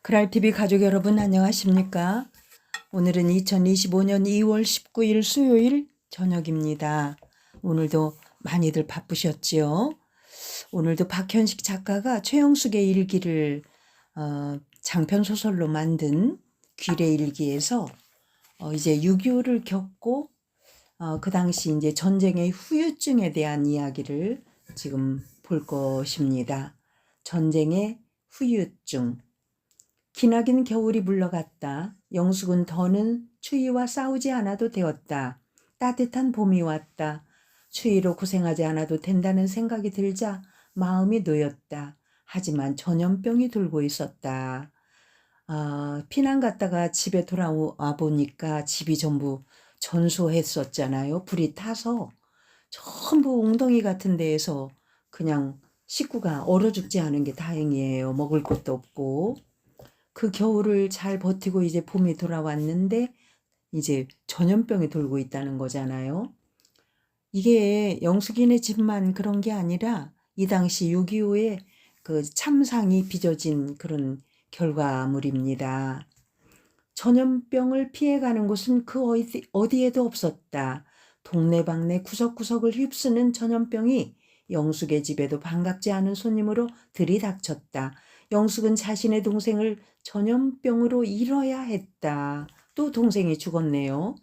그랄TV 가족 여러분 안녕하십니까? 오늘은 2025년 2월 19일 수요일 저녁입니다. 오늘도 많이들 바쁘셨지요? 오늘도 박현식 작가가 최영숙의 일기를 장편 소설로 만든 귀래 일기에서 이제 6.25를 겪고 그 당시 이제 전쟁의 후유증에 대한 이야기를 지금 볼 것입니다. 전쟁의 후유증. 기나긴 겨울이 물러갔다. 영숙은 더는 추위와 싸우지 않아도 되었다. 따뜻한 봄이 왔다. 추위로 고생하지 않아도 된다는 생각이 들자 마음이 놓였다. 하지만 전염병이 돌고 있었다. 피난 갔다가 집에 돌아와 보니까 집이 전부 전소했었잖아요. 불이 타서 전부 웅덩이 같은 데에서 그냥 식구가 얼어 죽지 않은 게 다행이에요. 먹을 것도 없고. 그 겨울을 잘 버티고 이제 봄이 돌아왔는데 이제 전염병이 돌고 있다는 거잖아요. 이게 영숙이네 집만 그런 게 아니라 이 당시 6.25의 그 참상이 빚어진 그런 결과물입니다. 전염병을 피해가는 곳은 그 어디에도 없었다. 동네방네 구석구석을 휩쓰는 전염병이 영숙의 집에도 반갑지 않은 손님으로 들이닥쳤다. 영숙은 자신의 동생을 전염병으로 잃어야 했다. 또 동생이 죽었네요.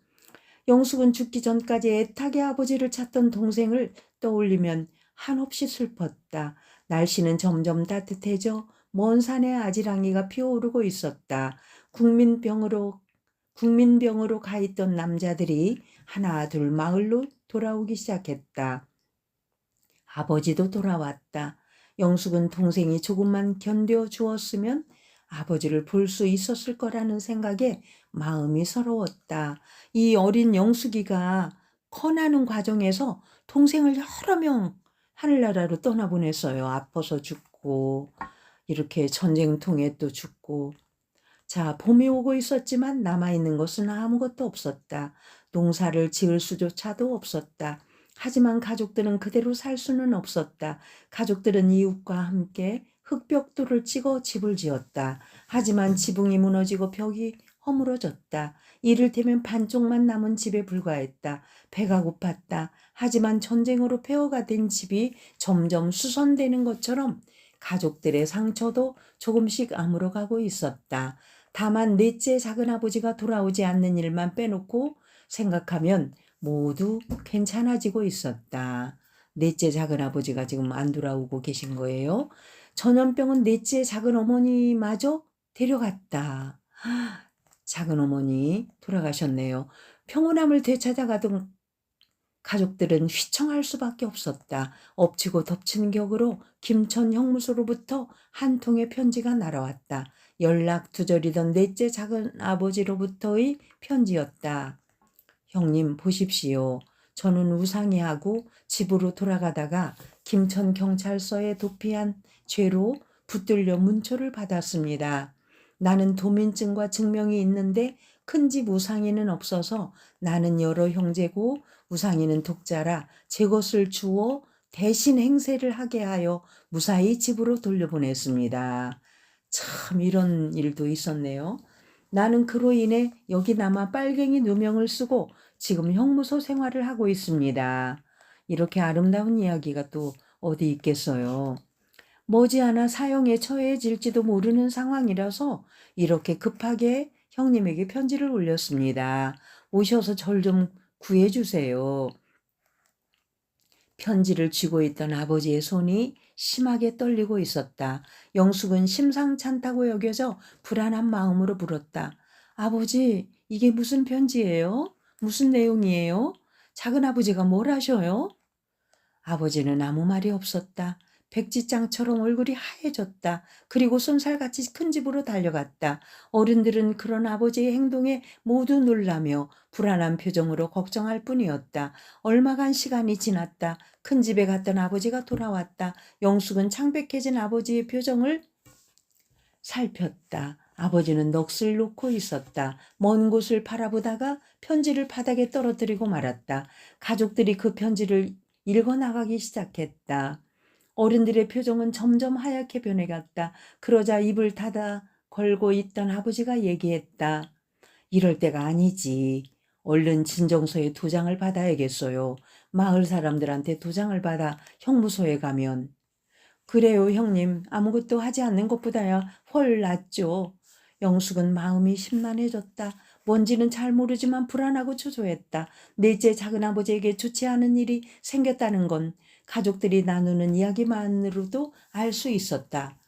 영숙은 죽기 전까지 애타게 아버지를 찾던 동생을 떠올리면 한없이 슬펐다. 날씨는 점점 따뜻해져 먼 산에 아지랑이가 피어오르고 있었다. 국민병으로 가 있던 남자들이 하나 둘 마을로 돌아오기 시작했다. 아버지도 돌아왔다. 영숙은 동생이 조금만 견뎌주었으면 아버지를 볼 수 있었을 거라는 생각에 마음이 서러웠다. 이 어린 영숙이가 커나는 과정에서 동생을 여러 명 하늘나라로 떠나보냈어요. 아파서 죽고 이렇게 전쟁통에 또 죽고. 자, 봄이 오고 있었지만 남아있는 것은 아무것도 없었다. 농사를 지을 수조차도 없었다. 하지만 가족들은 그대로 살 수는 없었다. 가족들은 이웃과 함께 흙벽돌을 찍어 집을 지었다. 하지만 지붕이 무너지고 벽이 허물어졌다. 이를테면 반쪽만 남은 집에 불과했다. 배가 고팠다. 하지만 전쟁으로 폐허가 된 집이 점점 수선되는 것처럼 가족들의 상처도 조금씩 아물어가고 있었다. 다만 넷째 작은아버지가 돌아오지 않는 일만 빼놓고 생각하면 모두 괜찮아지고 있었다. 넷째 작은아버지가 지금 안 돌아오고 계신 거예요. 전염병은 넷째 작은어머니마저 데려갔다. 작은어머니 돌아가셨네요. 평온함을 되찾아가던 가족들은 휘청할 수밖에 없었다. 엎치고 덮친 격으로 김천 형무소로부터 한 통의 편지가 날아왔다. 연락 두절이던 넷째 작은아버지로부터의 편지였다. 형님 보십시오. 저는 우상이하고 집으로 돌아가다가 김천 경찰서에 도피한 죄로 붙들려 문초를 받았습니다. 나는 도민증과 증명이 있는데 큰 집 우상이는 없어서 나는 여러 형제고 우상이는 독자라 제 것을 주어 대신 행세를 하게 하여 무사히 집으로 돌려보냈습니다. 참 이런 일도 있었네요. 나는 그로 인해 여기 남아 빨갱이 누명을 쓰고 지금 형무소 생활을 하고 있습니다. 이렇게 아름다운 이야기가 또 어디 있겠어요. 머지않아 사형에 처해질지도 모르는 상황이라서 이렇게 급하게 형님에게 편지를 올렸습니다. 오셔서 절 좀 구해주세요. 편지를 쥐고 있던 아버지의 손이 심하게 떨리고 있었다. 영숙은 심상찮다고 여겨져 불안한 마음으로 물었다. 아버지, 이게 무슨 편지예요? 무슨 내용이에요? 작은아버지가 뭘 하셔요? 아버지는 아무 말이 없었다. 백지장처럼 얼굴이 하얘졌다. 그리고 쏜살같이 큰 집으로 달려갔다. 어른들은 그런 아버지의 행동에 모두 놀라며 불안한 표정으로 걱정할 뿐이었다. 얼마간 시간이 지났다. 큰 집에 갔던 아버지가 돌아왔다. 영숙은 창백해진 아버지의 표정을 살폈다. 아버지는 넋을 놓고 있었다. 먼 곳을 바라보다가 편지를 바닥에 떨어뜨리고 말았다. 가족들이 그 편지를 읽어나가기 시작했다. 어른들의 표정은 점점 하얗게 변해갔다. 그러자 입을 닫아 걸고 있던 아버지가 얘기했다. 이럴 때가 아니지. 얼른 진정서에 도장을 받아야겠어요. 마을 사람들한테 도장을 받아 형무소에 가면. 그래요, 형님. 아무것도 하지 않는 것보다야 훨 낫죠. 영숙은 마음이 심란해졌다. 뭔지는 잘 모르지만 불안하고 초조했다. 넷째 작은아버지에게 좋지 않은 일이 생겼다는 건 가족들이 나누는 이야기만으로도 알 수 있었다.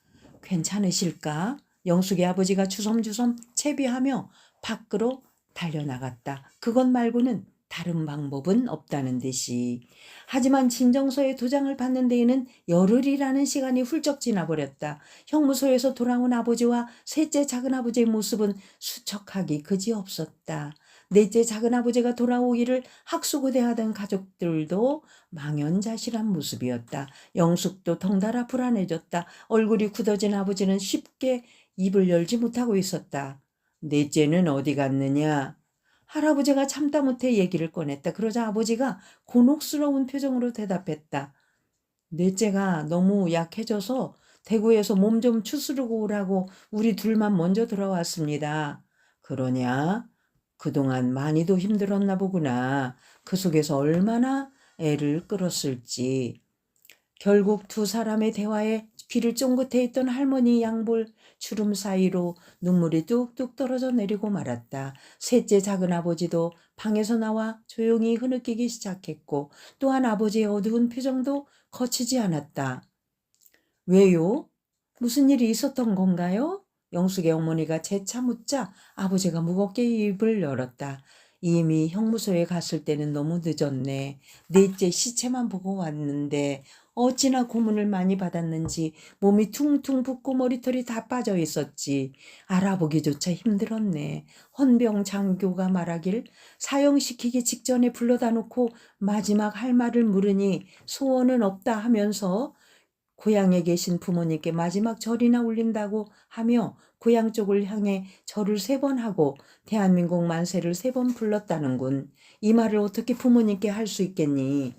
괜찮으실까? 영숙의 아버지가 주섬주섬 채비하며 밖으로 달려나갔다. 그것 말고는 다른 방법은 없다는 듯이. 하지만 진정서에 도장을 받는 데에는 열흘이라는 시간이 훌쩍 지나버렸다. 형무소에서 돌아온 아버지와 셋째 작은아버지의 모습은 수척하기 그지없었다. 넷째 작은아버지가 돌아오기를 학수고대하던 가족들도 망연자실한 모습이었다. 영숙도 덩달아 불안해졌다. 얼굴이 굳어진 아버지는 쉽게 입을 열지 못하고 있었다. 넷째는 어디 갔느냐? 할아버지가 참다 못해 얘기를 꺼냈다. 그러자 아버지가 곤혹스러운 표정으로 대답했다. 넷째가 너무 약해져서 대구에서 몸 좀 추스르고 오라고 우리 둘만 먼저 들어왔습니다. 그러냐? 그동안 많이도 힘들었나 보구나. 그 속에서 얼마나 애를 끌었을지. 결국 두 사람의 대화에 귀를 쫑긋해 있던 할머니 양볼 주름 사이로 눈물이 뚝뚝 떨어져 내리고 말았다. 셋째 작은아버지도 방에서 나와 조용히 흐느끼기 시작했고 또한 아버지의 어두운 표정도 거치지 않았다. 왜요? 무슨 일이 있었던 건가요? 영숙의 어머니가 재차 묻자 아버지가 무겁게 입을 열었다. 이미 형무소에 갔을 때는 너무 늦었네. 넷째 시체만 보고 왔는데 어찌나 고문을 많이 받았는지 몸이 퉁퉁 붓고 머리털이 다 빠져 있었지. 알아보기조차 힘들었네. 헌병 장교가 말하길 사형시키기 직전에 불러다 놓고 마지막 할 말을 물으니 소원은 없다 하면서 고향에 계신 부모님께 마지막 절이나 올린다고 하며 고향 쪽을 향해 절을 3번 하고 대한민국 만세를 3번 불렀다는군. 이 말을 어떻게 부모님께 할 수 있겠니?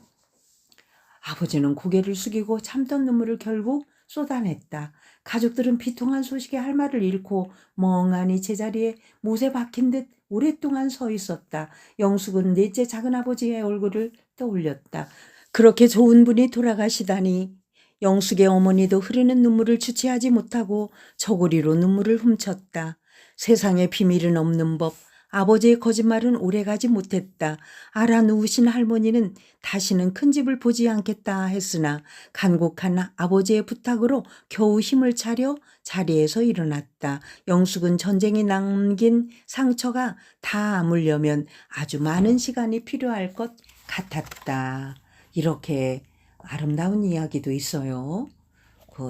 아버지는 고개를 숙이고 참던 눈물을 결국 쏟아냈다. 가족들은 비통한 소식에 할 말을 잃고 멍하니 제자리에 못에 박힌 듯 오랫동안 서 있었다. 영숙은 넷째 작은아버지의 얼굴을 떠올렸다. 그렇게 좋은 분이 돌아가시다니. 영숙의 어머니도 흐르는 눈물을 주체하지 못하고 저고리로 눈물을 훔쳤다. 세상에 비밀은 없는 법. 아버지의 거짓말은 오래가지 못했다. 알아 누우신 할머니는 다시는 큰 집을 보지 않겠다 했으나 간곡한 아버지의 부탁으로 겨우 힘을 차려 자리에서 일어났다. 영숙은 전쟁이 남긴 상처가 다 아물려면 아주 많은 시간이 필요할 것 같았다. 이렇게 아름다운 이야기도 있어요.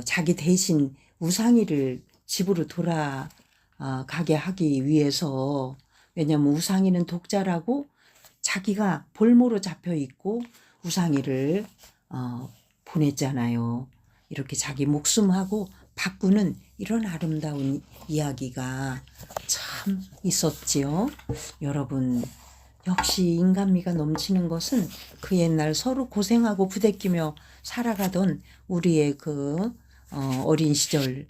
자기 대신 우상이를 집으로 돌아가게 하기 위해서, 왜냐하면 우상이는 독자라고 자기가 볼모로 잡혀 있고 우상이를 보냈잖아요. 이렇게 자기 목숨하고 바꾸는 이런 아름다운 이야기가 참 있었지요. 여러분, 역시 인간미가 넘치는 것은 그 옛날 서로 고생하고 부대끼며 살아가던 우리의 어린 시절,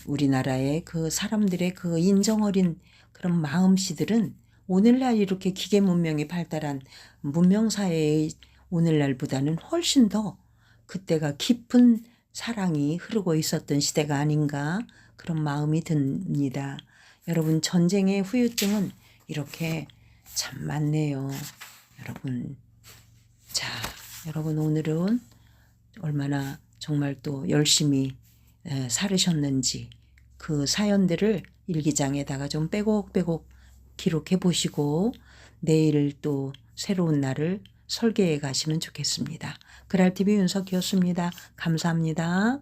우리나라의 사람들의 인정 어린 그런 마음씨들은 오늘날 이렇게 기계 문명이 발달한 문명사회의 오늘날보다는 훨씬 더 그때가 깊은 사랑이 흐르고 있었던 시대가 아닌가 그런 마음이 듭니다. 여러분, 전쟁의 후유증은 이렇게 참 많네요. 여러분, 자, 여러분 오늘은 얼마나 정말 또 열심히 살으셨는지 그 사연들을 일기장에다가 좀 빼곡빼곡 기록해 보시고 내일 또 새로운 날을 설계해 가시면 좋겠습니다. 그랄TV 윤석희였습니다. 감사합니다.